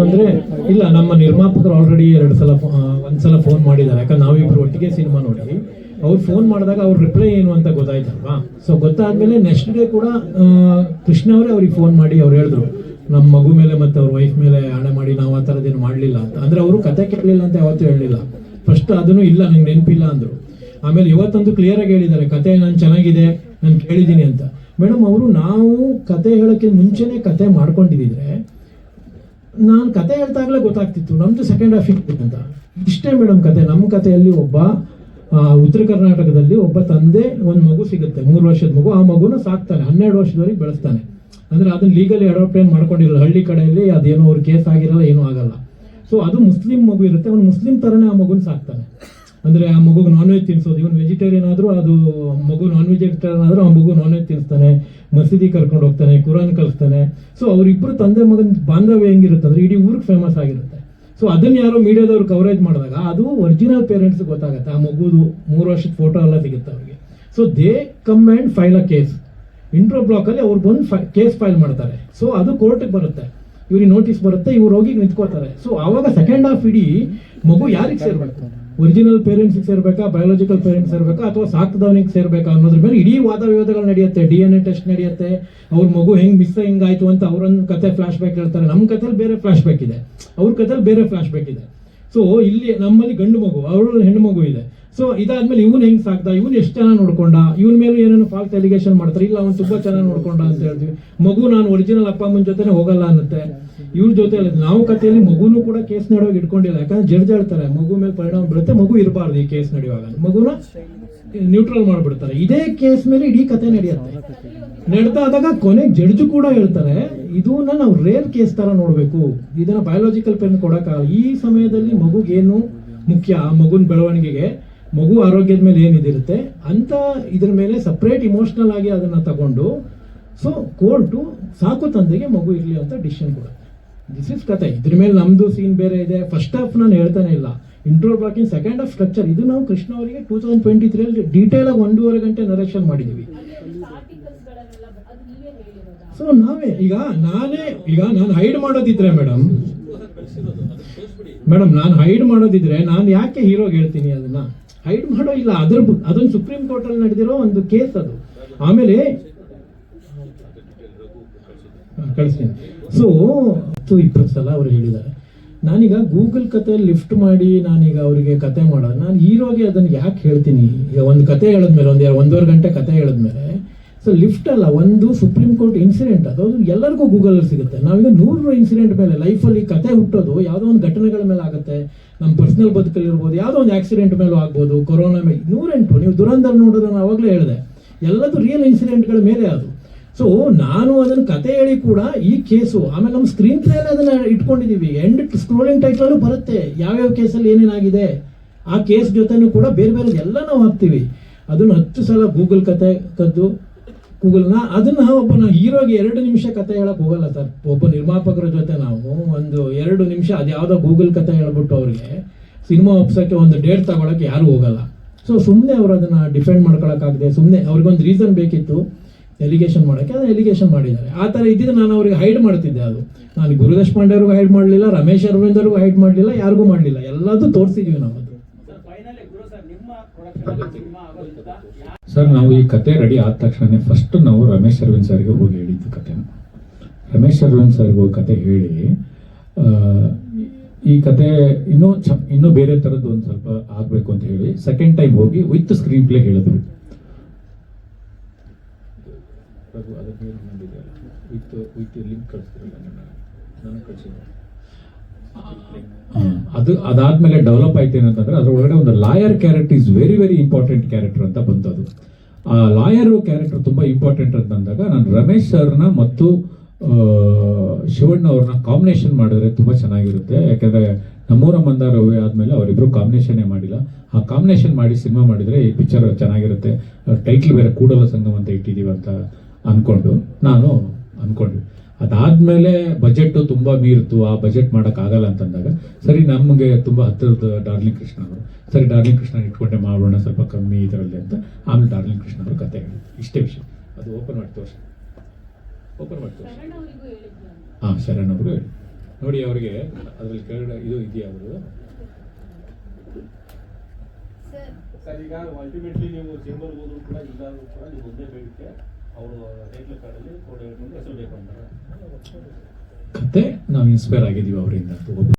ಅಂದರೆ ಇಲ್ಲ, ನಮ್ಮ ನಿರ್ಮಾಪಕರು ಆಲ್ರೆಡಿ ಒಂದ್ಸಲ ಫೋನ್ ಮಾಡಿದ್ದಾರೆ. ಯಾಕಂದ್ರೆ ನಾವಿಬ್ರು ಒಟ್ಟಿಗೆ ಸಿನಿಮಾ ನೋಡಿ ಅವ್ರು ಫೋನ್ ಮಾಡಿದಾಗ ಅವ್ರ ರಿಪ್ಲೈ ಏನು ಅಂತ ಗೊತ್ತಾಯ್ತಲ್ವಾ. ಸೊ ಗೊತ್ತಾದ್ಮೇಲೆ ನೆಕ್ಸ್ಟ್ ಡೇ ಕೂಡ ಕೃಷ್ಣ ಅವರೇ ಅವ್ರಿಗೆ ಫೋನ್ ಮಾಡಿ ಅವ್ರು ಹೇಳಿದ್ರು, ನಮ್ಮ ಮಗು ಮೇಲೆ ಮತ್ತು ಅವ್ರ ವೈಫ್ ಮೇಲೆ ಹಣೆ ಮಾಡಿ ನಾವು ಆ ಥರದ್ದೇನು ಮಾಡಲಿಲ್ಲ ಅಂತ. ಅಂದರೆ ಅವರು ಕತೆ ಕೇಳಲಿಲ್ಲ ಅಂತ ಯಾವತ್ತೂ ಹೇಳಲಿಲ್ಲ. ಫಸ್ಟ್ ಅದನ್ನು ಇಲ್ಲ, ನಂಗೆ ನೆನಪಿಲ್ಲ ಅಂದರು. ಆಮೇಲೆ ಇವತ್ತಂತೂ ಕ್ಲಿಯರಾಗಿ ಹೇಳಿದ್ದಾರೆ, ಕತೆ ನಾನು ಚೆನ್ನಾಗಿದೆ, ನಾನು ಕೇಳಿದ್ದೀನಿ ಅಂತ. ಮೇಡಮ್ ಅವರು ನಾವು ಕತೆ ಹೇಳೋಕ್ಕೆ ಮುಂಚೆನೇ ಕತೆ ಮಾಡ್ಕೊಂಡಿದ್ದಿದ್ರೆ ನಾನು ಕತೆ ಹೇಳ್ತಾಗಲೇ ಗೊತ್ತಾಗ್ತಿತ್ತು ನಮ್ಮದು ಸೆಕೆಂಡ್ ಹಾಫ್ ಅಂತ. ಇಷ್ಟೇ ಮೇಡಮ್ ಕತೆ. ನಮ್ಮ ಕಥೆಯಲ್ಲಿ ಒಬ್ಬ ಉತ್ತರ ಕರ್ನಾಟಕದಲ್ಲಿ ಒಬ್ಬ ತಂದೆ ಒಂದು ಮಗು ಸಿಗುತ್ತೆ, 3 ವರ್ಷದ ಮಗು. ಆ ಮಗುನ ಸಾಕ್ತಾನೆ, 12 ವರ್ಷದವರೆಗೆ ಬೆಳೆಸ್ತಾನೆ. ಅಂದರೆ ಅದನ್ನ ಲೀಗಲಿ ಅಡಾಪ್ಟ್ ಏನು ಮಾಡ್ಕೊಂಡಿರಲ್ಲ. ಹಳ್ಳಿ ಕಡೆಯಲ್ಲಿ ಅದೇನೋ ಅವ್ರ ಕೇಸ್ ಆಗಿರಲ್ಲ, ಏನೂ ಆಗಲ್ಲ. ಸೊ ಅದು ಮುಸ್ಲಿಂ ಮಗು ಇರುತ್ತೆ, ಅವ್ನು ಮುಸ್ಲಿಂ ಥರನೇ ಆ ಮಗುನ ಸಾಕ್ತಾನೆ. ಅಂದರೆ ಆ ಮಗುಗೆ ನಾನ್ ವೆಜ್ ತಿನ್ನಿಸೋದು, ಇವನು ವೆಜಿಟೇರಿಯನ್ ಆದರೂ ಅದು ಮಗು ನಾನ್ ವೆಜಿಟೇರಿಯನ್ ಆದರೂ ಆ ಮಗು ನಾನ್ ವೆಜ್ ತಿನ್ನಿಸ್ತಾನೆ, ಮಸೀದಿ ಕರ್ಕೊಂಡು ಹೋಗ್ತಾನೆ, ಕುರಾನ್ ಕಲಿಸ್ತಾನೆ. ಸೊ ಅವರಿಬ್ಬರು ತಂದೆ ಮಗನ ಬಾಂಧವ್ಯ ಹೆಂಗಿರುತ್ತೆ ಅಂದರೆ ಇಡೀ ಊರಿಗೆ ಫೇಮಸ್ ಆಗಿರುತ್ತೆ. ಸೊ ಅದನ್ನು ಯಾರೋ ಮೀಡಿಯಾದವ್ರು ಕವರೇಜ್ ಮಾಡಿದಾಗ ಅದು ಒರಿಜಿನಲ್ ಪೇರೆಂಟ್ಸ್ ಗೊತ್ತಾಗುತ್ತೆ. ಆ ಮಗುದು 3 ವರ್ಷದ ಫೋಟೋ ಎಲ್ಲ ಸಿಗುತ್ತೆ ಅವ್ರಿಗೆ. So they come and file a case. Intro ಬ್ಲಾಕಲ್ಲಿ ಅವ್ರು ಬಂದು ಕೇಸ್ ಫೈಲ್ ಮಾಡ್ತಾರೆ. ಸೊ ಅದು ಕೋರ್ಟಿಗೆ ಬರುತ್ತೆ, ಇವ್ರಿಗೆ ನೋಟಿಸ್ ಬರುತ್ತೆ, ಇವ್ರು ಹೋಗಿ ನಿಂತ್ಕೋತಾರೆ. ಸೊ ಆವಾಗ ಸೆಕೆಂಡ್ ಹಾಫ್ ಇಡೀ ಮಗು ಯಾರಿಗೆ ಸೇರ್ಬೇಕು, ಒರಿಜಿನಲ್ ಪೇರೆಂಟ್ಸ್ಗೆ ಸೇರ್ಬೇಕಾ, ಬಯೋಲಾಜಿಕಲ್ ಪೇರೆಂಟ್ಸ್ ಸೇರ್ಬೇಕಾ, ಅಥವಾ ಸಾಕ್ದವನಿಗೆ ಸೇರ್ಬೇಕಾ ಅನ್ನೋದ್ರ ಮೇಲೆ ಇಡೀ ವಾದ ವಿವಾದಗಳು ನಡೆಯುತ್ತೆ. DNA ಟೆಸ್ಟ್ ನಡೆಯುತ್ತೆ. ಅವ್ರ ಮಗು ಹೆಂಗಾಯ್ತು ಅಂತ ಅವ್ರನ್ನ ಕತೆ ಫ್ಲಾಶ್ ಬ್ಯಾಕ್ ಹೇಳ್ತಾರೆ. ನಮ್ಮ ಕಥೆಯಲ್ಲಿ ಬೇರೆ ಫ್ಲಾಶ್ ಬ್ಯಾಕ್ ಇದೆ, ಅವ್ರ ಕಥೆಯಲ್ಲಿ ಬೇರೆ ಫ್ಲಾಶ್ ಬ್ಯಾಕ್ ಇದೆ. ಸೊ ಇಲ್ಲಿ ನಮ್ಮಲ್ಲಿ ಗಂಡು ಮಗು, ಅವರಲ್ಲಿ ಹೆಣ್ಣು ಮಗು ಇದೆ. ಸೊ ಇದಾದ್ಮೇಲೆ ಇವನು ಹೆಂಗ್ ಸಾಕ್ದ, ಇವನು ಎಷ್ಟು ಚೆನ್ನಾಗಿ ನೋಡ್ಕೊಂಡ, ಇವನ ಮೇಲೂ ಏನೇನೋ ಫಾಲ್ಸ್ ಎಲಿಗೇಷನ್ ಮಾಡ್ತಾರೆ. ಇಲ್ಲ ಅವ್ನು ತುಂಬಾ ಚೆನ್ನಾಗಿ ನೋಡ್ಕೊಂಡ ಅಂತ ಹೇಳ್ತೀವಿ. ಮಗು ನಾನು ಒರಿಜಿನಲ್ ಅಪ್ಪ ಅಮ್ಮನ ಜೊತೆನೆ ಹೋಗಲ್ಲ ಅನ್ನತ್ತೆ. ಇವ್ರ ಜೊತೆ ನಾವು ಕಥೆಯಲ್ಲಿ ಮಗುನು ಕೂಡ ಕೇಸ್ ನಡೆಯುವಾಗ ಇಟ್ಕೊಂಡಿಲ್ಲ. ಯಾಕಂದ್ರೆ ಜಡ್ಜ್ ಹೇಳ್ತಾರೆ ಮಗು ಮೇಲೆ ಪರಿಣಾಮ ಬೀಳುತ್ತೆ, ಮಗು ಇರಬಾರ್ದು ಈ ಕೇಸ್ ನಡೆಯುವಾಗ, ಮಗುನ ನ್ಯೂಟ್ರಲ್ ಮಾಡ್ಬಿಡ್ತಾರೆ. ಇದೇ ಕೇಸ್ ಮೇಲೆ ಇಡೀ ಕತೆ ನಡೆಯುತ್ತೆ. ನಡೆದಾದಾಗ ಕೊನೆಗೆ ಜಡ್ಜ್ ಕೂಡ ಹೇಳ್ತಾರೆ ಇದನ್ನ ನಾವು ರೇರ್ ಕೇಸ್ ತರ ನೋಡ್ಬೇಕು, ಇದನ್ನ ಬಯೋಲಾಜಿಕಲ್ ಪೇರೆಂಟ್ ಕೊಡಕ್ಕಾಗಲ್ಲ. ಈ ಸಮಯದಲ್ಲಿ ಮಗುಗೇನು ಮುಖ್ಯ, ಆ ಮಗುನ ಬೆಳವಣಿಗೆಗೆ, ಮಗು ಆರೋಗ್ಯದ ಮೇಲೆ ಏನಿದಿರುತ್ತೆ ಅಂತ ಇದ್ರ ಮೇಲೆ ಸಪ್ರೇಟ್ ಇಮೋಷನಲ್ ಆಗಿ ಅದನ್ನ ತಗೊಂಡು ಸೊ ಕೋರ್ಟು ಸಾಕು ತಂದೆಗೆ ಮಗು ಇರಲಿ ಅಂತ ಡಿಸಿಷನ್ ಕೊಡುತ್ತೆ. ದಿಸ್ ಇಸ್ ಕತೆ. ಇದ್ರ ಮೇಲೆ ನಮ್ದು ಸೀನ್ ಬೇರೆ ಇದೆ. ಫಸ್ಟ್ ಹಾಫ್ ನಾನು ಹೇಳ್ತಾನೆ ಇಲ್ಲ, intro blocking second half structure ಇದು ನಾವು ಕೃಷ್ಣ ಅವರಿಗೆ 2023 ಡೀಟೇಲ್ ಆಗಿ 1.5 ಗಂಟೆ ನರೇಷನ್ ಮಾಡಿದೀವಿ. ಸೊ ನಾನು ಹೈಡ್ ಮಾಡೋದಿದ್ರೆ ಮೇಡಮ್ ನಾನು ಹೈಡ್ ಮಾಡೋದಿದ್ರೆ ನಾನು ಯಾಕೆ ಹೀರೋಗೆ ಹೇಳ್ತೀನಿ, ಅದನ್ನ ಹೈಡ್ ಮಾಡೋ ಇಲ್ಲ. ಅದೊಂದು ಸುಪ್ರೀಂ ಕೋರ್ಟ್ ಅಲ್ಲಿ ನಡೆದಿರೋ ಒಂದು ಕೇಸ್ ಅದು. ಆಮೇಲೆ ಕಳಿಸ್ತೀನಿ. ಸೊ 20 ಸಲ ಅವ್ರು ಹೇಳಿದ್ದಾರೆ. ನಾನೀಗ ಗೂಗಲ್ ಕಥೆಯಲ್ಲಿ ಲಿಫ್ಟ್ ಮಾಡಿ ನಾನೀಗ ಅವರಿಗೆ ಕತೆ ಮಾಡೋದು, ನಾನು ಹೀರೋಗೆ ಅದನ್ನು ಯಾಕೆ ಹೇಳ್ತೀನಿ. ಈಗ ಒಂದು ಕತೆ ಹೇಳಿದ್ಮೇಲೆ 1.5 ಗಂಟೆ ಕತೆ ಹೇಳಿದ್ಮೇಲೆ ಸೊ ಲಿಫ್ಟ್ ಅಲ್ಲ, ಒಂದು ಸುಪ್ರೀಂ ಕೋರ್ಟ್ ಇನ್ಸಿಡೆಂಟ್ ಅದು ಎಲ್ಲರಿಗೂ ಗೂಗಲಲ್ಲಿ ಸಿಗುತ್ತೆ. ನಾವೀಗ 100 ಇನ್ಸಿಡೆಂಟ್ ಮೇಲೆ ಲೈಫಲ್ಲಿ ಕತೆ ಹುಟ್ಟೋದು ಯಾವುದೋ ಒಂದು ಘಟನೆಗಳ ಮೇಲೆ ಆಗುತ್ತೆ. ನಮ್ಮ ಪರ್ಸನಲ್ ಬದುಕಲ್ಲಿ ಇರ್ಬೋದು, ಯಾವುದೋ ಒಂದು ಆಕ್ಸಿಡೆಂಟ್ ಮೇಲೂ ಆಗ್ಬೋದು, ಕೊರೋನಾ ಮೇಲೆ 108. ನೀವು ದುರಂಧರ ನೋಡೋದು ನಾನು ಅವಾಗಲೇ ಹೇಳಿದೆ, ಎಲ್ಲದೂ ರಿಯಲ್ ಇನ್ಸಿಡೆಂಟ್ಗಳ ಮೇಲೆ ಅದು. ಸೊ ನಾನು ಅದನ್ನು ಕತೆ ಹೇಳಿ ಕೂಡ ಈ ಕೇಸು, ಆಮೇಲೆ ನಮ್ಮ ಸ್ಕ್ರೀನ್ ಪ್ಲೇ ಅದನ್ನ ಇಟ್ಕೊಂಡಿದೀವಿ. ಎಂಡ್ ಸ್ಕ್ರೋಲಿಂಗ್ ಟೈಟ್ಲಲ್ಲೂ ಬರುತ್ತೆ ಯಾವ್ಯಾವ ಕೇಸಲ್ಲಿ ಏನೇನಾಗಿದೆ, ಆ ಕೇಸ್ ಜೊತೆನೂ ಕೂಡ ಬೇರೆ ಬೇರೆ ಎಲ್ಲ ನಾವು ಹಾಕ್ತೀವಿ. ಅದನ್ನು 10 ಸಲ ಗೂಗಲ್ ಕತೆ ಕದ್ದು ಗೂಗಲ್ನ ಅದನ್ನ ಒಬ್ಬ ಹೀರೋಗೆ 2 ನಿಮಿಷ ಕತೆ ಹೇಳಕ್ ಹೋಗಲ್ಲ ಸರ್. ಒಬ್ಬ ನಿರ್ಮಾಪಕರ ಜೊತೆ ನಾವು ಒಂದು 2 ನಿಮಿಷ ಅದ್ಯಾವುದೋ ಗೂಗಲ್ ಕತೆ ಹೇಳ್ಬಿಟ್ಟು ಅವ್ರಿಗೆ ಸಿನಿಮಾ ಒಪ್ಸೋಕ್ಕೆ ಒಂದು ಡೇಟ್ ತಗೊಳಕ್ಕೆ ಯಾರು ಹೋಗಲ್ಲ. ಸೊ ಸುಮ್ಮನೆ ಅವ್ರು ಅದನ್ನ ಡಿಫೆಂಡ್ ಮಾಡ್ಕೊಳಕ್ಕಾಗದೆ ಸುಮ್ಮನೆ ಅವ್ರಿಗೊಂದು ರೀಸನ್ ಬೇಕಿತ್ತು ಎಲಿಗೇಷನ್ ಮಾಡೋಕ್ಕೆ, ಅದನ್ನ ಎಲಿಗೇಷನ್ ಮಾಡಿದ್ದಾರೆ. ಆ ಥರ ಇದ್ದಿದ್ದು ನಾನು ಅವ್ರಿಗೆ ಹೈಡ್ ಮಾಡ್ತಿದ್ದೆ. ಅದು ನಾನು ಗುರು ದೇಶಪಾಂಡೆ ಅವ್ರಿಗೂ ಹೈಡ್ ಮಾಡಲಿಲ್ಲ, ರಮೇಶ್ ಅರವಿಂದ್ ಅವ್ರಿಗೂ ಹೈಡ್ ಮಾಡಲಿಲ್ಲ, ಯಾರಿಗೂ ಮಾಡಲಿಲ್ಲ, ಎಲ್ಲದೂ ತೋರಿಸಿದ್ವಿ ನಾವು. ಅದು ಸರ್ ನಾವು ಈ ಕತೆ ರೆಡಿ ಆದ ತಕ್ಷಣ ಫಸ್ಟ್ ನಾವು ರಮೇಶ್ ಅರವಿಂದ್ ಸರ್ಗೆ ಹೋಗಿ ಹೇಳಿದ್ದು ಕತೆನ. ರಮೇಶ್ ಅರವಿಂದ್ ಸರ್ಗೆ ಹೋಗಿ ಕತೆ ಹೇಳಿ ಈ ಕತೆ ಇನ್ನೂ ಬೇರೆ ಥರದ್ದು ಒಂದು ಸ್ವಲ್ಪ ಆಗಬೇಕು ಅಂತ ಹೇಳಿ ಸೆಕೆಂಡ್ ಟೈಮ್ ಹೋಗಿ ವಿತ್ ಸ್ಕ್ರೀನ್ ಪ್ಲೇ ಹೇಳಿದ್ವಿ. ಅದಾದ್ಮೇಲೆ ಡೆವಲಪ್ ಆಯ್ತು ಏನಂತಂದ್ರೆ ಅದ್ರೊಳಗಡೆ ಒಂದು lawyer character is very very important character ಅಂತ ಬಂತದು. ಆ ಲಾಯರ್ ಕ್ಯಾರೆಕ್ಟರ್ ತುಂಬಾ ಇಂಪಾರ್ಟೆಂಟ್ ಅಂತ ಅಂದಾಗ ನಾನು ರಮೇಶ್ ಸರ್ನ ಮತ್ತು ಶಿವಣ್ಣ ಅವ್ರನ್ನ ಕಾಂಬಿನೇಷನ್ ಮಾಡಿದ್ರೆ ತುಂಬಾ ಚೆನ್ನಾಗಿರುತ್ತೆ. ಯಾಕಂದ್ರೆ ನಮ್ಮೂರ ಮಂದಾರ ರವಿ ಆದ್ಮೇಲೆ ಅವರಿಬ್ರು ಕಾಂಬಿನೇಷನ್ ಮಾಡಿಲ್ಲ. ಆ ಕಾಂಬಿನೇಷನ್ ಮಾಡಿ ಸಿನಿಮಾ ಮಾಡಿದ್ರೆ ಈ ಪಿಕ್ಚರ್ ಚೆನ್ನಾಗಿರುತ್ತೆ. ಟೈಟ್ಲ್ ಬೇರೆ ಕೂಡಲ ಸಂಗಮ ಅಂತ ಇಟ್ಟಿದೀವಿ ಅಂತ ಅನ್ಕೊಂಡು ನಾನು ಅನ್ಕೊಂಡ್ವಿ. ಅದಾದ್ಮೇಲೆ ಬಜೆಟ್ ತುಂಬಾ ಮೀರಿತು, ಆ ಬಜೆಟ್ ಮಾಡಕ್ ಆಗಲ್ಲ ಅಂತಂದಾಗ ಸರಿ ನಮಗೆ ತುಂಬಾ ಹತ್ತಿರದ ಡಾರ್ಲಿಂಗ್ ಕೃಷ್ಣ ಅವರು, ಸರಿ ಡಾರ್ಲಿಂಗ್ ಕೃಷ್ಣ ಇಟ್ಕೊಂಡೆ ಮಾಡೋಣ ಸ್ವಲ್ಪ ಕಮ್ಮಿ ಇದರಲ್ಲಿ ಅಂತ. ಆಮೇಲೆ ಡಾರ್ಲಿಂಗ್ ಕೃಷ್ಣ ಅವರು ಕತೆ ಹೇಳಿ ಇಷ್ಟೇ ವಿಷಯ. ಅದು ಓಪನ್ ಮಾಡಿ ತೋರಿಸಿ. ಶರಣ್ ಅವ್ರಿಗೂ ಹೇಳಿ. ನೋಡಿ ಅವ್ರಿಗೆ ಅದ್ರಲ್ಲಿ ಕೆಳಗಡೆ ಇದು ಇದೆಯಾ ಅವರು ಸರ್ ಈಗ ಅಲ್ಟಿಮೇಟ್ಲಿ ನೀವು ಚೇಂಬರ್ ಹೋದ್ರು ಕೂಡ ಇಲ್ಲಾದ್ರೂ ಕೂಡ ನೀವು ಒಂದೇ ಬೇಡಿಕೆ ಅವರು ಟೈಟ್ಲ್ ಕಾರ್ಡಲ್ಲಿ ಕೋಡ್ ಹೇಳ್ಕೊಂಡು ಹೆಸರು ಬೇಕು ಅಂತಾರೆ. ಕತೆ ನಾವು ಇನ್ಸ್ಪೈರ್ ಆಗಿದ್ದೀವಿ ಅವರಿಂದ.